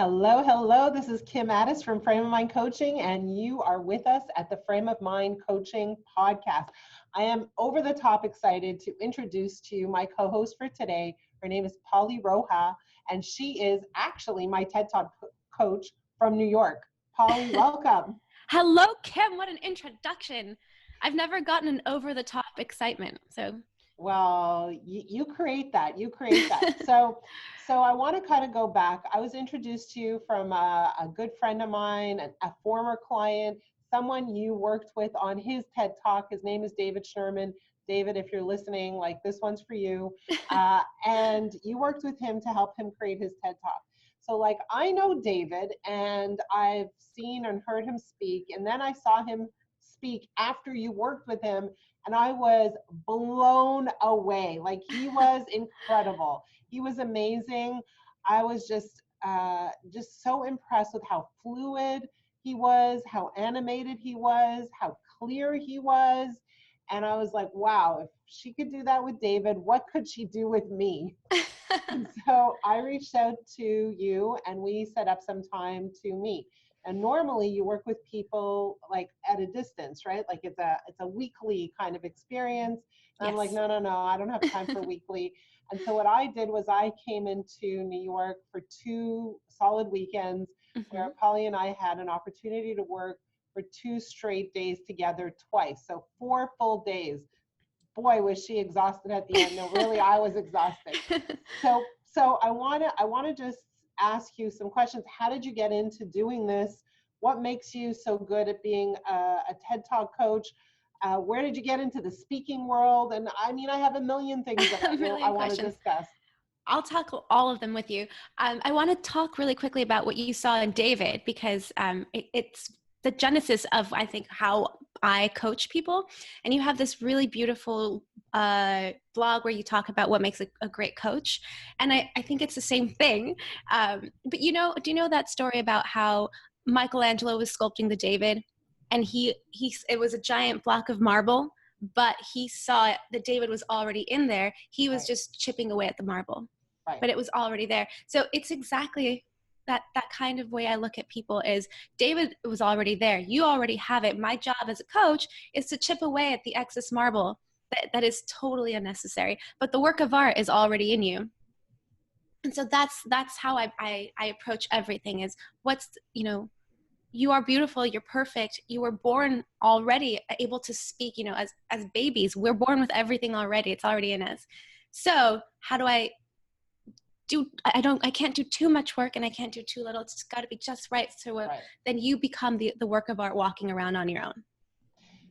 Hello, hello. This is Kim Ades from Frame of Mind Coaching, and you are with us at the Frame of Mind Coaching podcast. I am over the top excited to introduce to you my co-host for today. Her name is Paulie Rojas, and she is actually my TED Talk coach from New York. Paulie, welcome. Hello, Kim. What an introduction. I've never gotten an over-the-top excitement, so... Well, you create that. You create that. So I want to kind of go back. I was introduced to you from a good friend of mine, a former client, someone you worked with on his TED Talk. His name is David Sherman. David, if you're listening, like this one's for you. And you worked with him to help him create his TED Talk. So like I know David, and I've seen and heard him speak, and then I saw him speak after you worked with him, and I was blown away. Like, he was incredible. He was amazing. I was just so impressed with how fluid he was, how animated he was, how clear he was. And I was like, wow, if she could do that with David, what could she do with me? And so I reached out to you, and we set up some time to meet. And normally you work with people like at a distance, right? Like it's a weekly kind of experience. And yes. I'm like, no, I don't have time for weekly. And so what I did was I came into New York for 2 solid weekends where Paulie and I had an opportunity to work for 2 straight days together twice. So 4 full days. Boy, was she exhausted at the end. No, really, I was exhausted. So I want to just ask you some questions. How did you get into doing this? What makes you so good at being a TED Talk coach? Where did you get into the speaking world? And I mean, I have a million things that I want to discuss. I'll talk all of them with you. I want to talk really quickly about what you saw in David, because it's the genesis of, I think, how I coach people. And you have this really beautiful blog where you talk about what makes a great coach. And I think it's the same thing. But do you know that story about how Michelangelo was sculpting the David, and it was a giant block of marble, but he saw that David was already in there. He was just chipping away at the marble, but it was already there. So it's exactly that kind of way I look at people. Is David was already there. You already have it. My job as a coach is to chip away at the excess marble that is totally unnecessary. But the work of art is already in you. And so that's how I approach everything. Is you are beautiful. You're perfect. You were born already able to speak. As babies, we're born with everything already. It's already in us. So how do I can't do too much work, and I can't do too little. It's got to be just right. So then you become the work of art walking around on your own.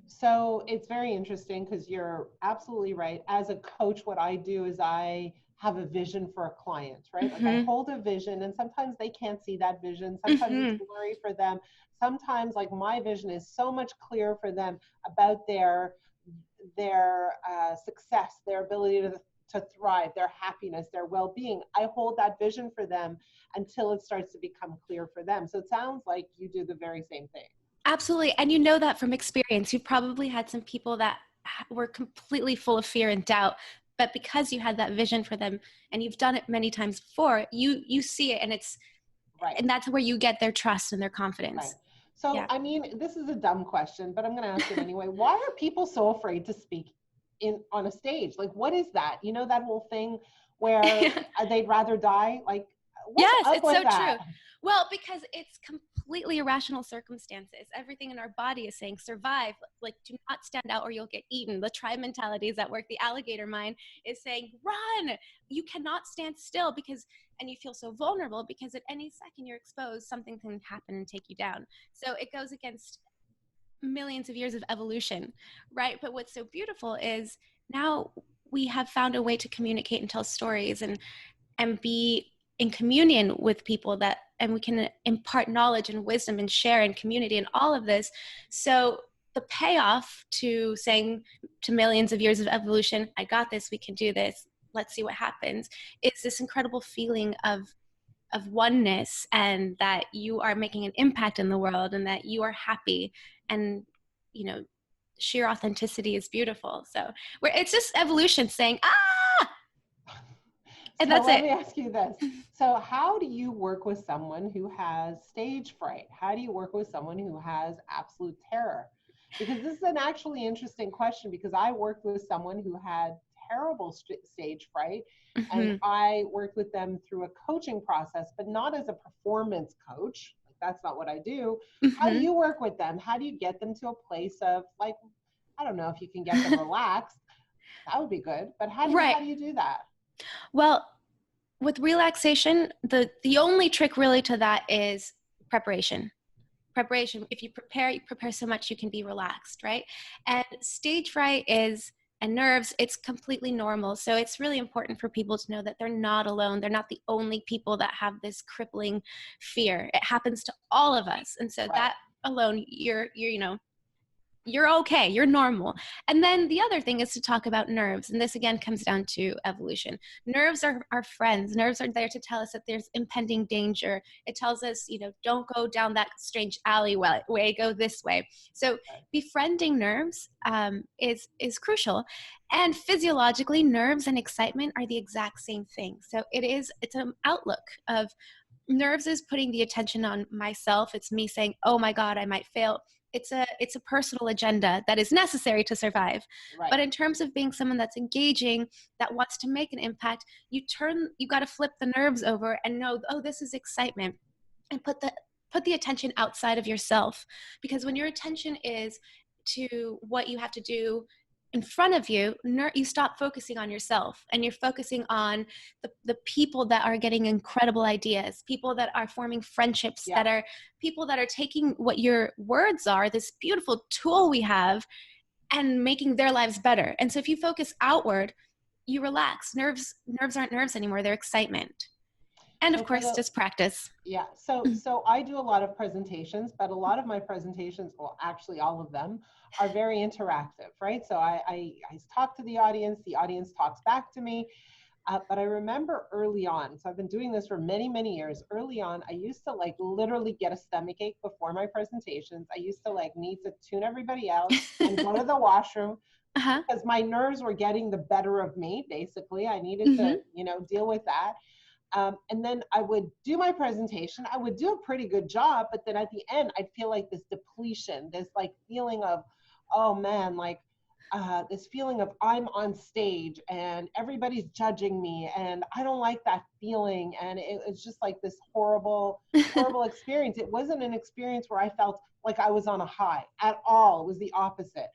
So it's very interesting, because you're absolutely right. As a coach, what I do is I have a vision for a client, right? Like I hold a vision, and sometimes they can't see that vision. Sometimes it's blurry for them. Sometimes like my vision is so much clearer for them about their success, their ability to thrive, their happiness, their well-being. I hold that vision for them until it starts to become clear for them. So it sounds like you do the very same thing. Absolutely. And you know that from experience. You've probably had some people that were completely full of fear and doubt, but because you had that vision for them and you've done it many times before, you see it, and it's and that's where you get their trust and their confidence. Right. So, I mean, this is a dumb question, but I'm going to ask it anyway. Why are people so afraid to speak on a stage? Like, what is that? You know, that whole thing where they'd rather die? Like, yes, it's so true. Well, because it's completely irrational circumstances. Everything in our body is saying survive, like do not stand out or you'll get eaten. The tribe mentality is at work. The alligator mind is saying run. You cannot stand still, and you feel so vulnerable because at any second you're exposed, something can happen and take you down. So it goes against millions of years of evolution, right? But what's so beautiful is now we have found a way to communicate and tell stories and be in communion with people and we can impart knowledge and wisdom and share in community and all of this. So the payoff to saying to millions of years of evolution, I got this, we can do this, let's see what happens, is this incredible feeling of oneness, and that you are making an impact in the world, and that you are happy, and sheer authenticity is beautiful. So it's just evolution saying, And So that's let it. me ask you this. So how do you work with someone who has stage fright? How do you work with someone who has absolute terror? Because this is an actually interesting question, because I worked with someone who had terrible stage fright, and Mm-hmm. I worked with them through a coaching process, but not as a performance coach. Like, that's not what I do. How do Mm-hmm. you work with them? How do you get them to a place of, like, I don't know if you can get them relaxed. That would be good. But Right. how do you do that? Well, with relaxation, the only trick really to that is preparation. Preparation. If you prepare so much you can be relaxed, right? And stage fright is, and nerves, it's completely normal. So it's really important for people to know that they're not alone. They're not the only people that have this crippling fear. It happens to all of us. And so Right. that alone, you're okay, you're normal. And then the other thing is to talk about nerves. And this again comes down to evolution. Nerves are our friends. Nerves are there to tell us that there's impending danger. It tells us, don't go down that strange alleyway, go this way. So befriending nerves is crucial. And physiologically, nerves and excitement are the exact same thing. So it's an outlook of nerves is putting the attention on myself. It's me saying, oh my God, I might fail. It's a personal agenda that is necessary to survive. Right. But in terms of being someone that's engaging, that wants to make an impact, you got to flip the nerves over and know, oh, this is excitement, and put the attention outside of yourself. Because when your attention is to what you have to do in front of you, you stop focusing on yourself, and you're focusing on the people that are getting incredible ideas, people that are forming friendships, Yeah. that are people that are taking what your words are, this beautiful tool we have, and making their lives better. And so if you focus outward, you relax. Nerves aren't nerves anymore. They're excitement. And of So for course, the just practice. Yeah, so I do a lot of presentations, but a lot of my presentations, well, actually all of them, are very interactive, right? So I talk to the audience talks back to me. But I remember early on, so I've been doing this for many, many years. Early on, I used to like literally get a stomach ache before my presentations. I used to like need to tune everybody out and go to the washroom Uh-huh. because my nerves were getting the better of me, basically. I needed Mm-hmm. to, deal with that. And then I would do my presentation. I would do a pretty good job, but then at the end, I'd feel like this depletion, this like feeling of, oh man, like this feeling of I'm on stage and everybody's judging me, and I don't like that feeling. And it's just like this horrible, horrible experience. It wasn't an experience where I felt like I was on a high at all. It was the opposite.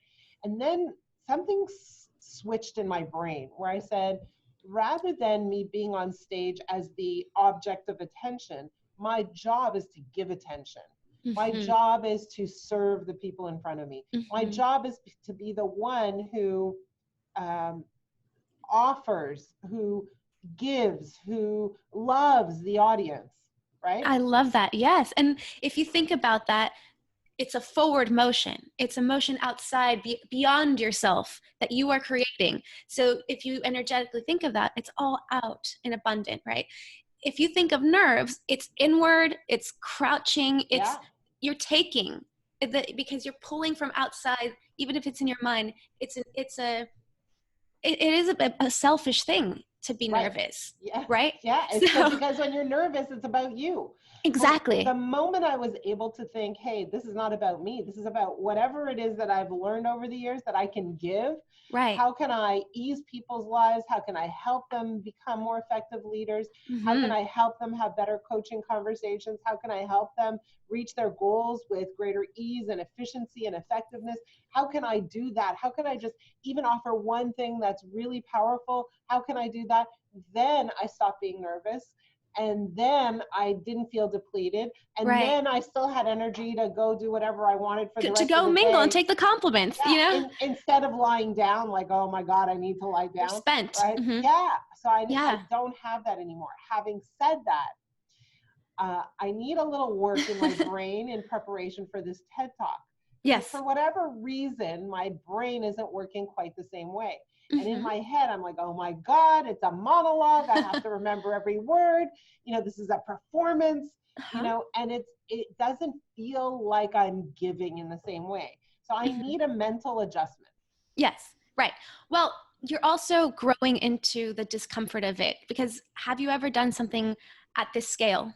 And then something switched in my brain where I said, rather than me being on stage as the object of attention, my job is to give attention. My Mm-hmm. job is to serve the people in front of me. My Mm-hmm. job is to be the one who offers, who gives, who loves the audience, right? I love that. Yes. And if you think about that, it's a forward motion. It's a motion outside, beyond yourself, that you are creating. So if you energetically think of that, it's all out and abundant, right? If you think of nerves, it's inward, it's crouching, Yeah. you're taking, because you're pulling from outside. Even if it's in your mind, it is a selfish thing to be Right. nervous, Yeah. right? Yeah. It's So because when you're nervous, it's about you. But the exactly. moment I was able to think, hey, this is not about me, this is about whatever it is that I've learned over the years that I can give. Right. How can I ease people's lives? How can I help them become more effective leaders? How can Mm-hmm. I help them have better coaching conversations? How can I help them reach their goals with greater ease and efficiency and effectiveness? How can I do that? How can I just even offer one thing that's really powerful? How can I do that? Then I stopped being nervous. And then I didn't feel depleted. And Right. then I still had energy to go do whatever I wanted for the To rest of go the mingle and day. take the compliments, Yeah, instead of lying down like, oh my God, I need to lie You're down, spent. right? Mm-hmm. Yeah, so I Yeah. don't have that anymore. Having said that, I need a little work in my brain in preparation for this TED Talk. Because Yes. for whatever reason, my brain isn't working quite the same way. And in Mm-hmm. my head, I'm like, oh my God, it's a monologue. I have to remember every word. This is a performance, Uh-huh. and it doesn't feel like I'm giving in the same way. So I Mm-hmm. need a mental adjustment. Yes. Right. Well, you're also growing into the discomfort of it, because have you ever done something at this scale?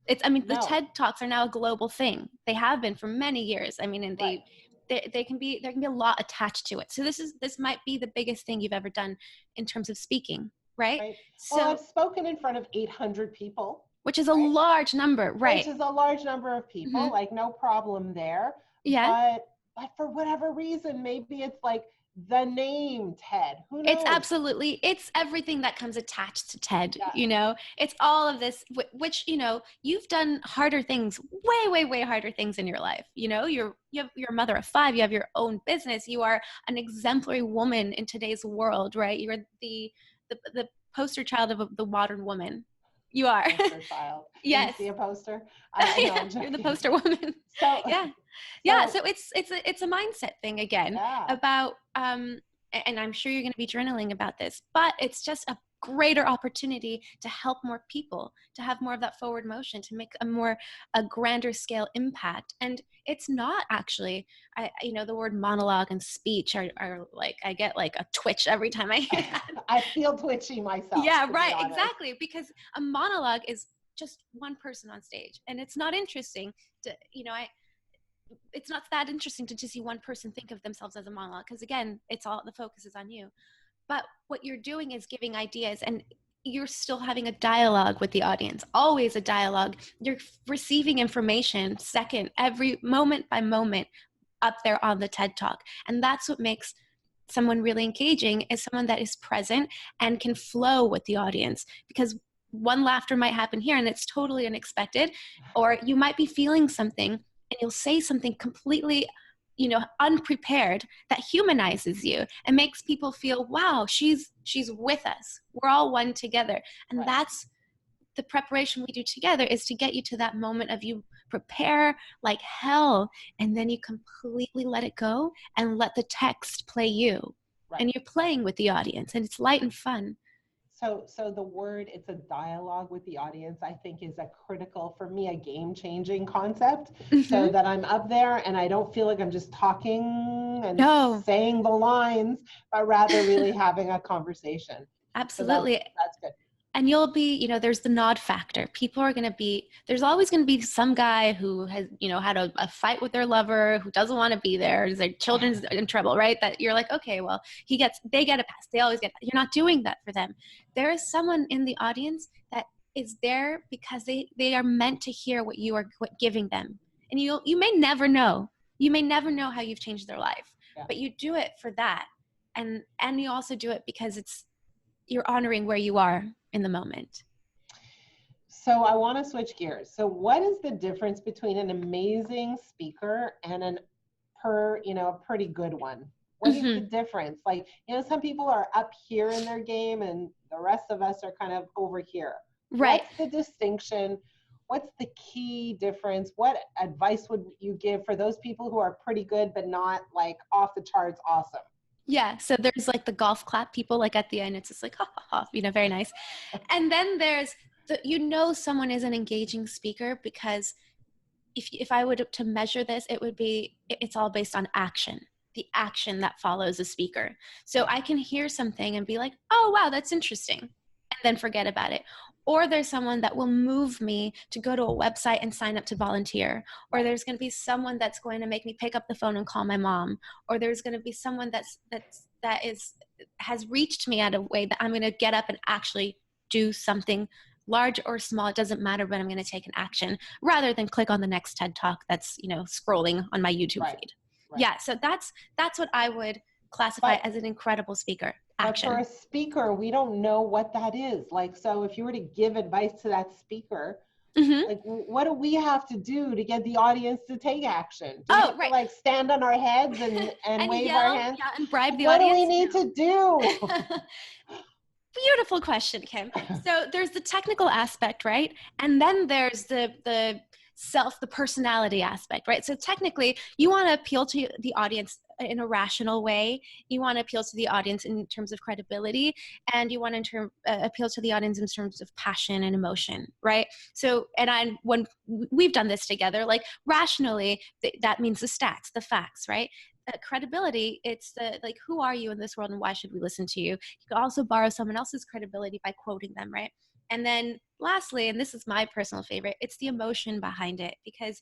The No. TED Talks are now a global thing. They have been for many years. And Right. there can be a lot attached to it. So this might be the biggest thing you've ever done in terms of speaking, right? Right. Well, So, I've spoken in front of 800 people, which is a right? large number, Which right? is a large number of people, Mm-hmm. like no problem there. Yeah. But for whatever reason, maybe it's like the name Ted. Who knows? It's everything that comes attached to TED, Yeah. it's all of this, which, you've done harder things, way, way, way harder things in your life. You're a mother of 5, you have your own business, you are an exemplary woman in today's world, right? You're the poster child of the modern woman. You are. Poster child. Can you Yes. see a poster? I know, Yeah, I'm you're the joking. poster woman. So, Yeah. Yeah. so So it's a mindset thing again yeah. about, and I'm sure you're going to be journaling about this, but it's just a greater opportunity to help more people, to have more of that forward motion, to make a grander scale impact. And it's not actually, the word monologue and speech are like, I get like a twitch every time I hear that. I feel twitchy myself, Yeah, to be right. honest. Exactly. Because a monologue is just one person on stage, and it's not interesting to, it's not that interesting to just see one person think of themselves as a monologue, because again, it's all, the focus is on you. But what you're doing is giving ideas, and you're still having a dialogue with the audience, always a dialogue. You're receiving information second, every moment by moment, up there on the TED Talk. And that's what makes someone really engaging, is someone that is present and can flow with the audience, because one laughter might happen here and it's totally unexpected, or you might be feeling something and you'll say something completely, unprepared, that humanizes you and makes people feel, wow, she's with us, we're all one together. And Right. that's the preparation we do together, is to get you to that moment of you prepare like hell, and then you completely let it go and let the text play you. Right. And you're playing with the audience, and it's light and fun. So the word, it's a dialogue with the audience, I think is a critical, for me, a game-changing concept. Mm-hmm. So that I'm up there and I don't feel like I'm just talking and No. saying the lines, but rather really having a conversation. Absolutely. So that's good. And you'll be, there's the nod factor. People are going to be, there's always going to be some guy who has, had a fight with their lover, who doesn't want to be there. Their children's in trouble, right? That you're like, okay, well, they get a pass. They always get, you're not doing that for them. There is someone in the audience that is there because they are meant to hear what you are giving them. And you may never know. You may never know how you've changed their life, but you do it for that. And you also do it because you're honoring where you are in the moment. So I want to switch gears. So what is the difference between an amazing speaker and a pretty good one? What is the difference? Like, some people are up here in their game and the rest of us are kind of over here. Right. What's the distinction? What's the key difference? What advice would you give for those people who are pretty good, but not like off the charts awesome? Yeah. So there's like the golf clap people, like at the end, it's just like, ha, ha, ha, very nice. And then there's someone is an engaging speaker because if I were to measure this, it would be, it's all based on action, the action that follows a speaker. So I can hear something and be like, oh, wow, that's interesting, and then forget about it. Or there's someone that will move me to go to a website and sign up to volunteer. Or there's going to be someone that's going to make me pick up the phone and call my mom. Or there's going to be someone has reached me at a way that I'm going to get up and actually do something, large or small, it doesn't matter, but I'm going to take an action rather than click on the next TED Talk that's, scrolling on my YouTube feed. Right. Yeah. So that's what I would classify as an incredible speaker. Action. But for a speaker, we don't know what that is. Like, so if you were to give advice to that speaker, like, what do we have to do to get the audience to take action? Do we have to, like, stand on our heads and wave yell, our hands? Yeah, and bribe the audience? What do we need to do? Beautiful question, Kim. So there's the technical aspect, right? And then there's the personality aspect, right? So technically, you want to appeal to the audience in a rational way. You want to appeal to the audience in terms of credibility, and you want to appeal to the audience in terms of passion and emotion, right? So, when we've done this together, like rationally, that means the stats, the facts, right? credibility, it's the, like, who are you in this world and why should we listen to you? You can also borrow someone else's credibility by quoting them, right? And then lastly, and this is my personal favorite, it's the emotion behind it. Because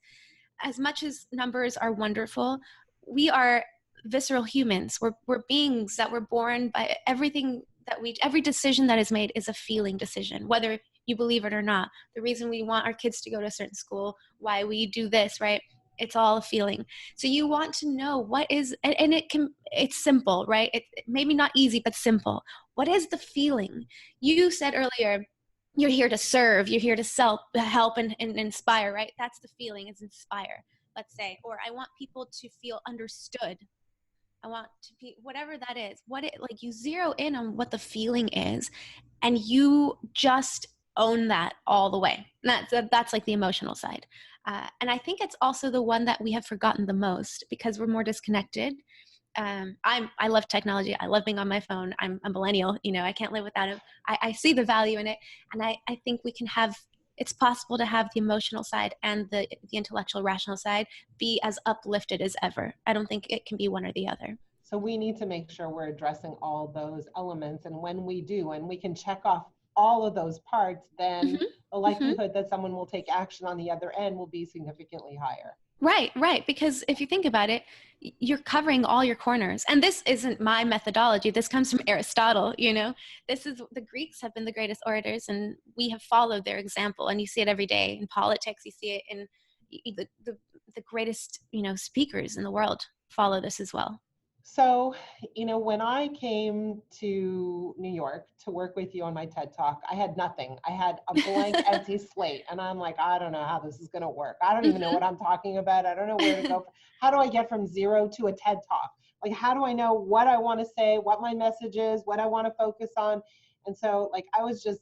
as much as numbers are wonderful, we are visceral humans. We're beings that were born by everything that every decision that is made is a feeling decision, whether you believe it or not. The reason we want our kids to go to a certain school, why we do this, right? It's all a feeling. So you want to know what is, and it's simple, right? It maybe not easy, but simple. What is the feeling? You said earlier, you're here to serve, you're here to help and inspire, right? That's the feeling, is inspire, let's say. Or I want people to feel understood. I want to be, whatever that is, like, you zero in on what the feeling is, and you just own that all the way. And that's like the emotional side. And I think it's also the one that we have forgotten the most because we're more disconnected. I love technology. I love being on my phone. I'm a millennial, I can't live without it. I see the value in it. And I think it's possible to have the emotional side and the intellectual rational side be as uplifted as ever. I don't think it can be one or the other. So we need to make sure we're addressing all those elements. And when we do, and we can check off all of those parts, then the likelihood that someone will take action on the other end will be significantly higher. Right. Because if you think about it, you're covering all your corners. And this isn't my methodology. This comes from Aristotle, the Greeks have been the greatest orators, and we have followed their example. And you see it every day in politics. You see it in the greatest, speakers in the world follow this as well. So, when I came to New York to work with you on my TED Talk, I had nothing. I had a blank, empty slate. And I'm like, I don't know how this is going to work. I don't even know what I'm talking about. I don't know where to go. How do I get from zero to a TED Talk? Like, how do I know what I want to say, what my message is, what I want to focus on? And so, I was just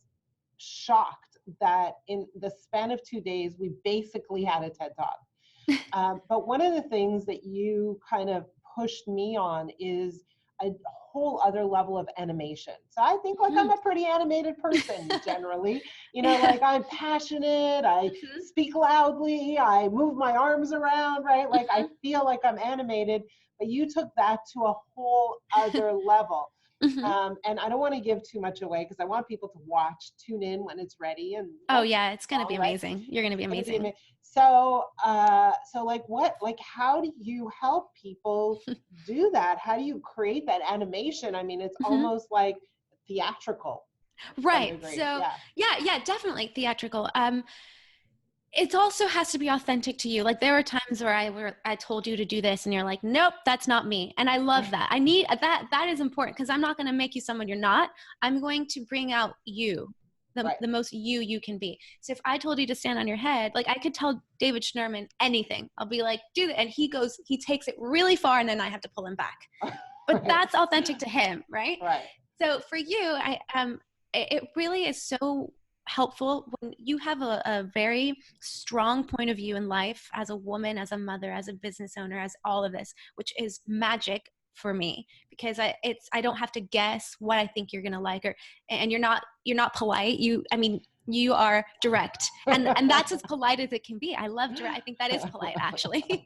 shocked that in the span of 2 days, we basically had a TED Talk. But one of the things that you kind of pushed me on is a whole other level of animation. So I think I'm a pretty animated person generally, I'm passionate, I speak loudly, I move my arms around, right? I feel like I'm animated, but you took that to a whole other level. And I don't want to give too much away because I want people to tune in when it's ready. And it's going to be amazing. You're going to be amazing. So, how do you help people do that? How do you create that animation? I mean, it's almost like theatrical. Right. So yeah, definitely theatrical. It also has to be authentic to you. Like, there were times where I told you to do this and you're like, nope, that's not me. And I love that. I need that. That is important because I'm not going to make you someone you're not. I'm going to bring out you, the most you can be. So if I told you to stand on your head, I could tell David Schnurman anything. I'll be like, do that. And he takes it really far and then I have to pull him back. But that's authentic to him. Right. Right. So for you, it really is so helpful when you have a very strong point of view in life as a woman, as a mother, as a business owner, as all of this, which is magic for me because I don't have to guess what I think you're going to like, and you're not polite. You are direct, and that's as polite as it can be. I love direct. I think that is polite actually.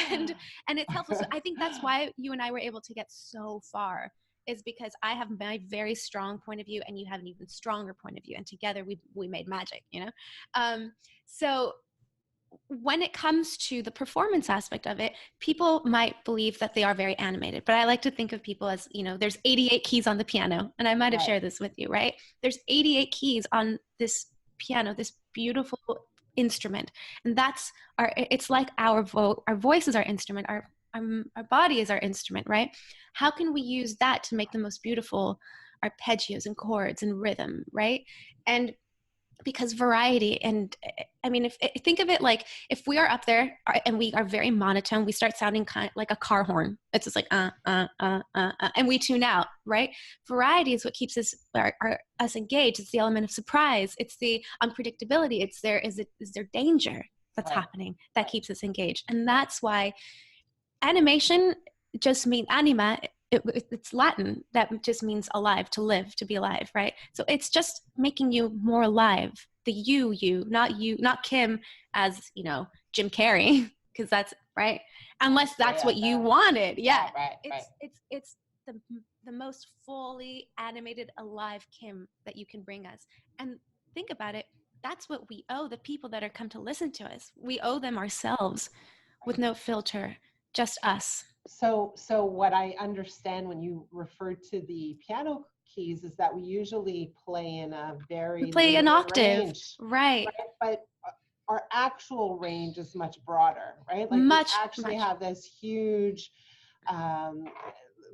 and it's helpful. So I think that's why you and I were able to get so far, is because I have my very strong point of view and you have an even stronger point of view, and together we made magic, So when it comes to the performance aspect of it, people might believe that they are very animated, but I like to think of people as, there's 88 keys on the piano, and I might have shared this with you, right? There's 88 keys on this piano, this beautiful instrument, and it's like our voice is our instrument, our body is our instrument, right? How can we use that to make the most beautiful arpeggios and chords and rhythm, right? And because variety, and think of it like if we are up there and we are very monotone, we start sounding kind of like a car horn. It's just like and we tune out, right? Variety is what keeps us engaged. It's the element of surprise. It's the unpredictability. Is there danger that's happening that keeps us engaged? And that's why animation just means anima. It's Latin. That just means alive, to live, to be alive, right? So it's just making you more alive. The you, not Kim as, Jim Carrey. because that's right. Unless that's Yeah, what you wanted. Yeah. right. It's the most fully animated, alive Kim that you can bring us. And think about it. That's what we owe the people that are come to listen to us. We owe them ourselves with no filter, just us. So what I understand when you refer to the piano keys is that we usually play in a We very play an limited octave. range, Right. right? But our actual range is much broader, right? Like we Much. actually have this huge, um,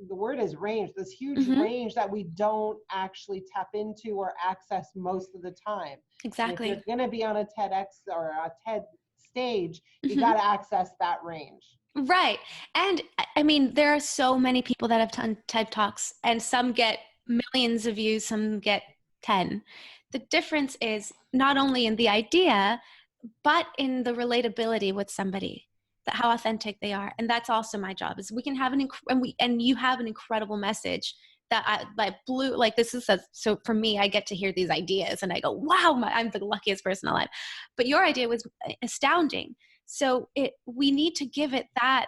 the word is range, this huge Mm-hmm. range that we don't actually tap into or access most of the time. And if Exactly. you're going to be on a TEDx or a TED stage, you Mm-hmm. got to access that range. Right. And I mean, there are so many people that have done TED Talks, and some get millions of views, some get 10. The difference is not only in the idea, but in the relatability with somebody, that how authentic they are. And that's also my job, is we can have and you have an incredible message that I like blew, like this is so for me, I get to hear these ideas and I go, wow, I'm the luckiest person alive. But your idea was astounding. So we need to give it that,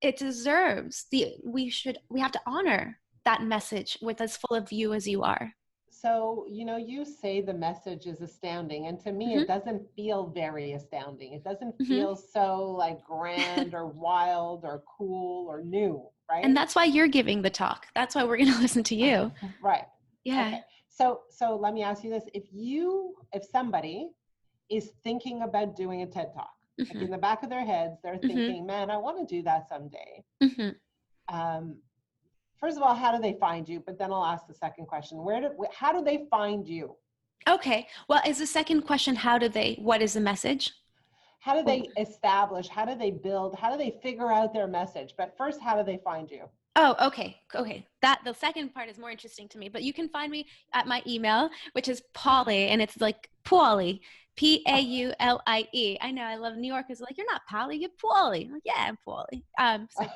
it deserves we have to honor that message with as full of you as you are. So, you say the message is astounding, and to me, Mm-hmm. it doesn't feel very astounding. It doesn't Mm-hmm. feel so like grand or wild or cool or new, And right? that's why you're giving the talk. That's why we're going to listen to you. Right. Yeah. Okay. So let me ask you this. If somebody is thinking about doing a TED Talk, like Mm-hmm. in the back of their heads, they're Mm-hmm. thinking, man, I want to do that someday. Mm-hmm. Um, First of all, how do they find you? But then I'll ask the second question. How do they find you? Okay. Well, is the second question, what is the message? How do they establish, how do they build, how do they figure out their message? But first, how do they find you? Oh, okay. Okay. That the second part is more interesting to me, but you can find me at my email, which is Paulie, and it's like Paulie, Paulie. I know, I love New Yorkers like, you're not Paulie, you're Paulie. I'm like, yeah, I'm Paulie. So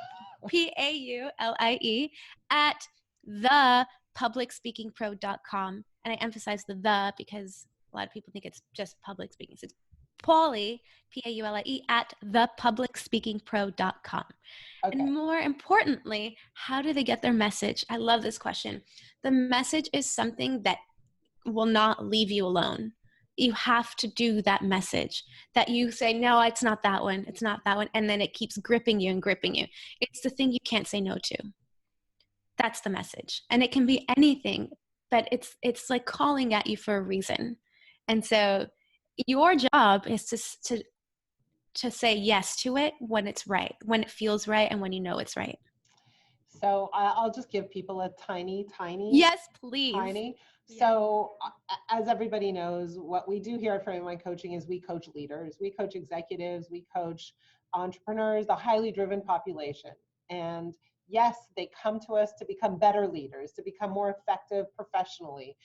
Paulie at thepublicspeakingpro.com. And I emphasize the because a lot of people think it's just public speaking. So it's Paulie, Paulie at thepublicspeakingpro.com. Okay. And more importantly, how do they get their message? I love this question. The message is something that will not leave you alone. You have to do that message that you say, no, it's not that one. It's not that one. And then it keeps gripping you and gripping you. It's the thing you can't say no to. That's the message. And it can be anything, but it's like calling at you for a reason. And so your job is to say yes to it when it's right, when it feels right, and when you know it's right. So I'll just give people a tiny. Yes, please. Tiny. So as everybody knows, what we do here at Frame Mind Coaching is we coach leaders, we coach executives, we coach entrepreneurs, the highly driven population. And yes, they come to us to become better leaders, to become more effective professionally,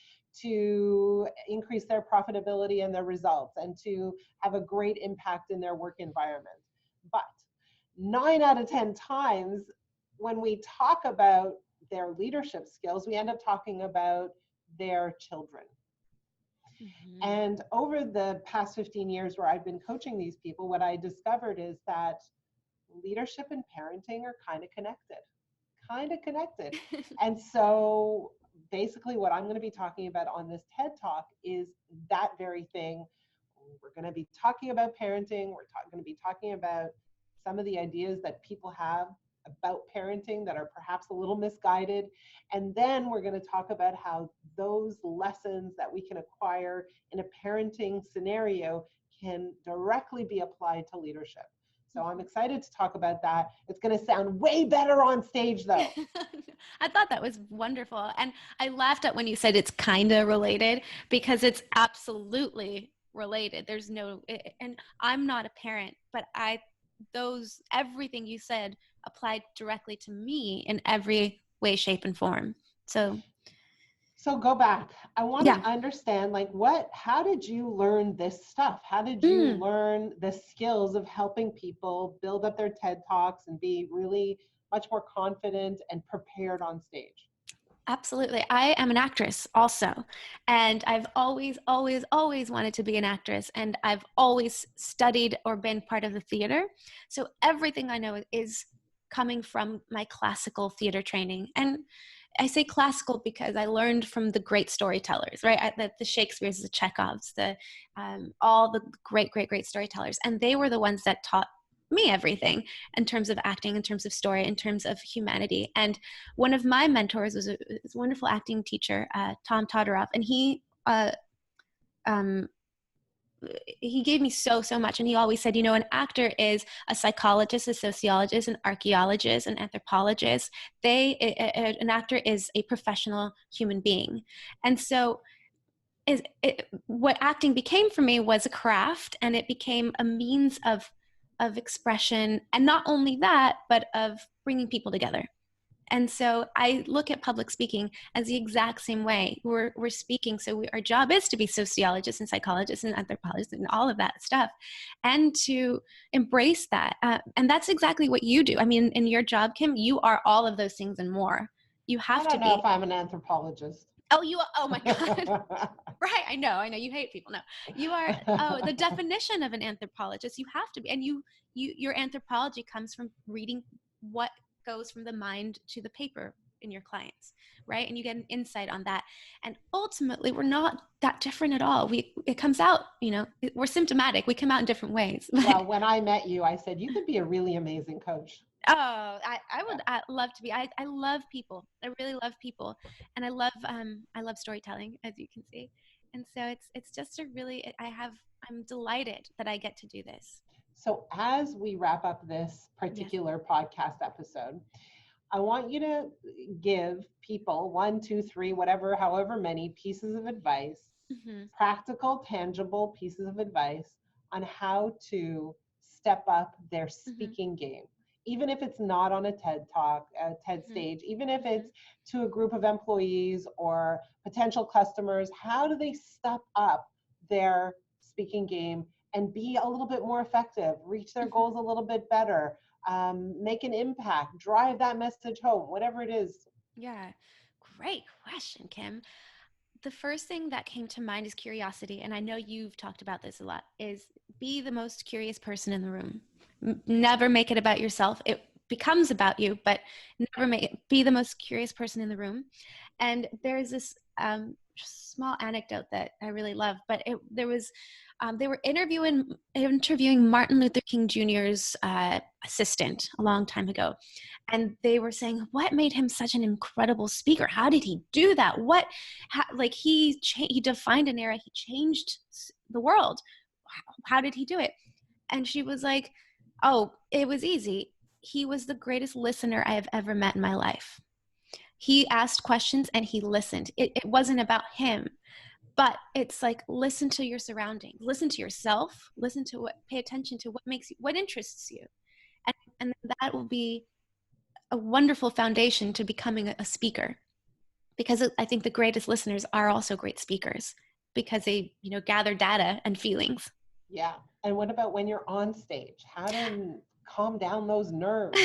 to increase their profitability and their results, and to have a great impact in their work environment. But 9 out of 10 times when we talk about their leadership skills, we end up talking about their children. Mm-hmm. And over the past 15 years where I've been coaching these people, what I discovered is that leadership and parenting are kind of connected. And so basically what I'm going to be talking about on this TED Talk is that very thing. We're going to be talking about parenting. We're going to be talking about some of the ideas that people have about parenting that are perhaps a little misguided. And then we're going to talk about how those lessons that we can acquire in a parenting scenario can directly be applied to leadership. So I'm excited to talk about that. It's going to sound way better on stage, though. I thought that was wonderful. And I laughed at when you said it's kind of related, because it's absolutely related. There's no, and I'm not a parent, but everything you said applied directly to me in every way, shape, and form. So go back. I want to understand, how did you learn this stuff? How did you learn the skills of helping people build up their TED Talks and be really much more confident and prepared on stage? Absolutely. I am an actress also. And I've always, always, always wanted to be an actress. And I've always studied or been part of the theater. So everything I know is coming from my classical theater training. And I say classical because I learned from the great storytellers, right? The Shakespeare's, the Chekhovs, all the great, great, great storytellers. And they were the ones that taught me everything in terms of acting, in terms of story, in terms of humanity. And one of my mentors was a wonderful acting teacher, Tom Todoroff, and um, he gave me so much. And he always said, an actor is a psychologist, a sociologist, an archaeologist, an anthropologist. An actor is a professional human being. And so what acting became for me was a craft, and it became a means of expression. And not only that, but of bringing people together. And so I look at public speaking as the exact same way. We're speaking, so our job is to be sociologists and psychologists and anthropologists and all of that stuff, and to embrace that. And that's exactly what you do. I mean, in your job, Kim, you are all of those things and more. You have to be. I don't know if I'm an anthropologist. Oh, you are. Oh my God. Right. I know. You hate people. No, you are. Oh, the definition of an anthropologist, you have to be. And your anthropology comes from reading what goes from the mind to the paper in your clients, right? And you get an insight on that. And ultimately, we're not that different at all. It comes out, we're symptomatic. We come out in different ways. Well, when I met you, I said, you could be a really amazing coach. Oh, I would love to be. I love people. I really love people. And I love storytelling, as you can see. And so it's just I'm delighted that I get to do this. So as we wrap up this particular podcast episode, I want you to give people 1, 2, 3, however many pieces of advice, practical, tangible pieces of advice on how to step up their speaking game. Even if it's not on a TED Talk, a TED stage, even if it's to a group of employees or potential customers, how do they step up their speaking game and be a little bit more effective, reach their goals a little bit better, make an impact, drive that message home, whatever it is? Yeah, great question, Kim. The first thing that came to mind is curiosity. And I know you've talked about this a lot, is be the most curious person in the room. Never make it about yourself. It becomes about you, but be the most curious person in the room. And there's this small anecdote that I really love, but they were interviewing Martin Luther King Jr.'s assistant a long time ago. And they were saying, what made him such an incredible speaker? How did he do that? He defined an era. He changed the world. How did he do it? And she was like, oh, it was easy. He was the greatest listener I have ever met in my life. He asked questions and he listened. It wasn't about him, but it's like, listen to your surroundings, listen to yourself, pay attention to what interests you. And that will be a wonderful foundation to becoming a speaker, because I think the greatest listeners are also great speakers, because they, gather data and feelings. Yeah. And what about when you're on stage? How to calm down those nerves?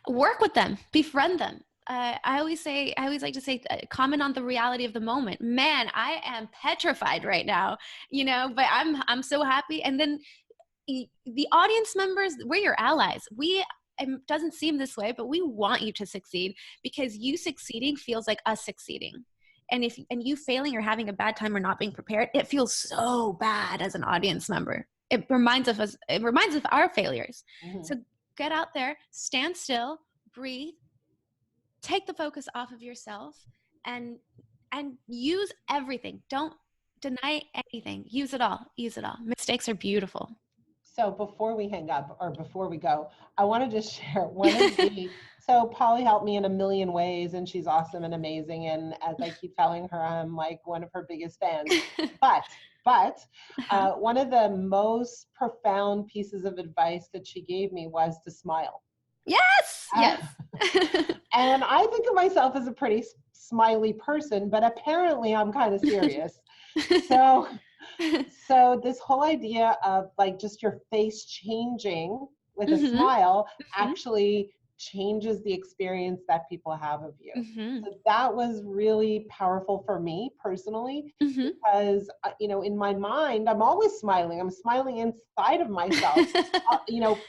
Work with them, befriend them. I always like to say, comment on the reality of the moment. Man, I am petrified right now, but I'm so happy. And then the audience members, we're your allies. It doesn't seem this way, but we want you to succeed, because you succeeding feels like us succeeding. And you failing or having a bad time or not being prepared, it feels so bad as an audience member. It reminds us of our failures. So get out there, stand still, breathe, take the focus off of yourself, and use everything. Don't deny anything. Use it all. Mistakes are beautiful. So before we hang up, or before we go, I want to just share one of the, so Paulie helped me in a million ways, and she's awesome and amazing. And as I keep telling her, I'm like one of her biggest fans. But one of the most profound pieces of advice that she gave me was to smile. Yes. And I think of myself as a pretty smiley person, but apparently I'm kind of serious. So this whole idea of like just your face changing with a smile actually changes the experience that people have of you. Mm-hmm. So that was really powerful for me personally, Mm-hmm. because, in my mind, I'm always smiling. I'm smiling inside of myself,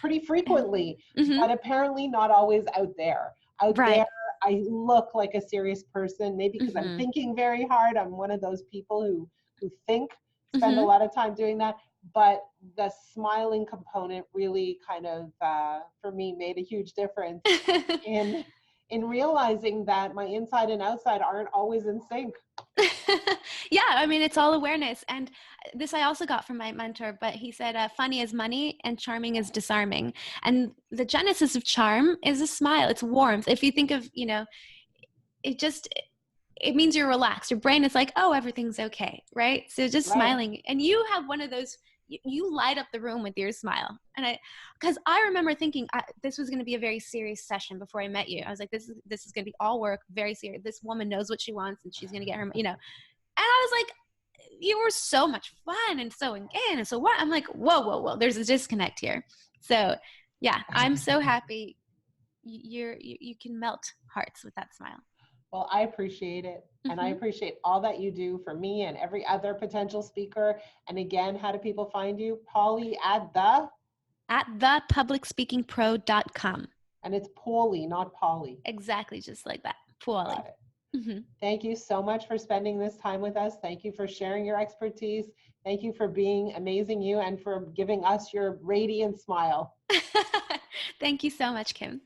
pretty frequently, Mm-hmm. but apparently not always out there. Out there, Right. I look like a serious person, maybe because I'm Mm-hmm. thinking very hard. I'm one of those people who think, spend a Mm-hmm. lot of time doing that. But the smiling component really kind of, for me, made a huge difference in realizing that my inside and outside aren't always in sync. Yeah, I mean, it's all awareness. And this I also got from my mentor, but he said, funny is money and charming is disarming. And the genesis of charm is a smile, it's warmth. If you think of, it just, it means you're relaxed. Your brain is like, oh, everything's okay, right? So just Right. smiling. And you have one of those, you light up the room with your smile. And because I remember thinking this was going to be a very serious session before I met you. I was like, this is going to be all work, very serious. This woman knows what she wants and she's going to get her, And I was like, you were so much fun and so engaged. And so what? I'm like, whoa. There's a disconnect here. So yeah, I'm so happy you can melt hearts with that smile. Well, I appreciate it. And I appreciate all that you do for me and every other potential speaker. And again, how do people find you? Paulie at thepublicspeakingpro.com. And it's Paulie, not Polly. Exactly, just like that. Paulie. Got it. Thank you so much for spending this time with us. Thank you for sharing your expertise. Thank you for being amazing you and for giving us your radiant smile. Thank you so much, Kim.